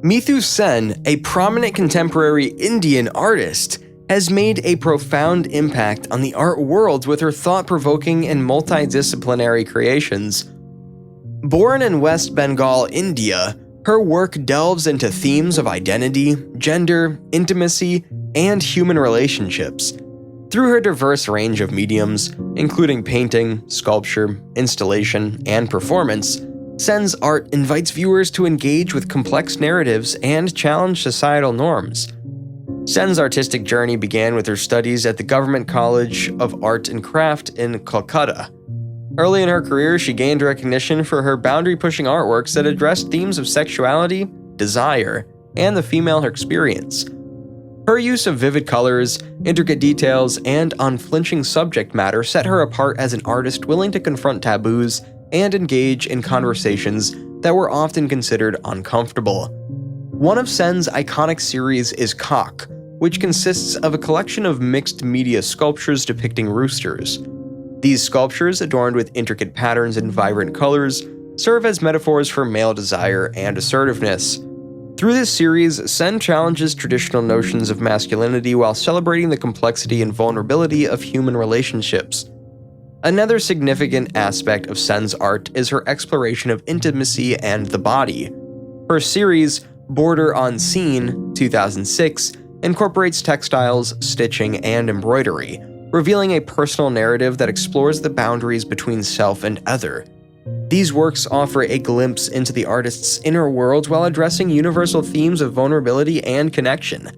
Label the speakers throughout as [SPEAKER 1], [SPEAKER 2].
[SPEAKER 1] Mithu Sen, a prominent contemporary Indian artist, has made a profound impact on the art world with her thought-provoking and multidisciplinary creations. Born in West Bengal, India, her work delves into themes of identity, gender, intimacy, and human relationships. Through her diverse range of mediums, including painting, sculpture, installation, and performance, Sen's art invites viewers to engage with complex narratives and challenge societal norms. Sen's artistic journey began with her studies at the Government College of Art and Craft in Kolkata. Early in her career, she gained recognition for her boundary-pushing artworks that addressed themes of sexuality, desire, and the female experience. Her use of vivid colors, intricate details, and unflinching subject matter set her apart as an artist willing to confront taboos and engage in conversations that were often considered uncomfortable. One of Sen's iconic series is Cock, which consists of a collection of mixed media sculptures depicting roosters. These sculptures, adorned with intricate patterns and vibrant colors, serve as metaphors for male desire and assertiveness. Through this series, Sen challenges traditional notions of masculinity while celebrating the complexity and vulnerability of human relationships. Another significant aspect of Sen's art is her exploration of intimacy and the body. Her series, Border on Scene, 2006, incorporates textiles, stitching, and embroidery, revealing a personal narrative that explores the boundaries between self and other. These works offer a glimpse into the artist's inner world while addressing universal themes of vulnerability and connection.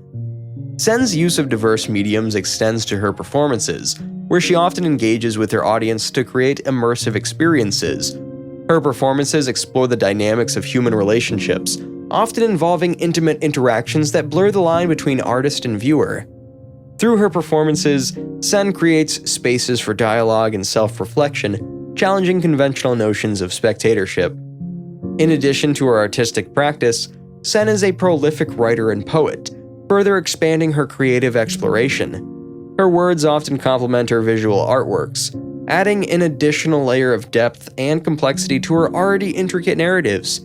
[SPEAKER 1] Sen's use of diverse mediums extends to her performances, where she often engages with her audience to create immersive experiences. Her performances explore the dynamics of human relationships, often involving intimate interactions that blur the line between artist and viewer. Through her performances, Sen creates spaces for dialogue and self-reflection, challenging conventional notions of spectatorship. In addition to her artistic practice, Sen is a prolific writer and poet, further expanding her creative exploration. Her words often complement her visual artworks, adding an additional layer of depth and complexity to her already intricate narratives.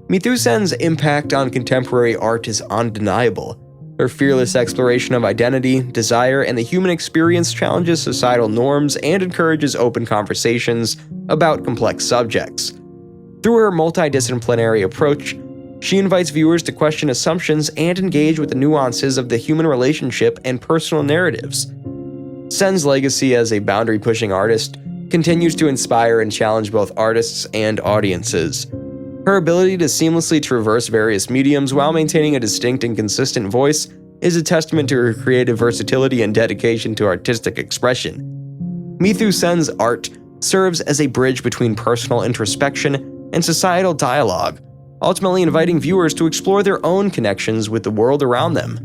[SPEAKER 1] Mithu Sen's impact on contemporary art is undeniable. Her fearless exploration of identity, desire, and the human experience challenges societal norms and encourages open conversations about complex subjects. Through her multidisciplinary approach, she invites viewers to question assumptions and engage with the nuances of the human relationship and personal narratives. Sen's legacy as a boundary-pushing artist continues to inspire and challenge both artists and audiences. Her ability to seamlessly traverse various mediums while maintaining a distinct and consistent voice is a testament to her creative versatility and dedication to artistic expression. Mithu Sen's art serves as a bridge between personal introspection and societal dialogue, ultimately inviting viewers to explore their own connections with the world around them.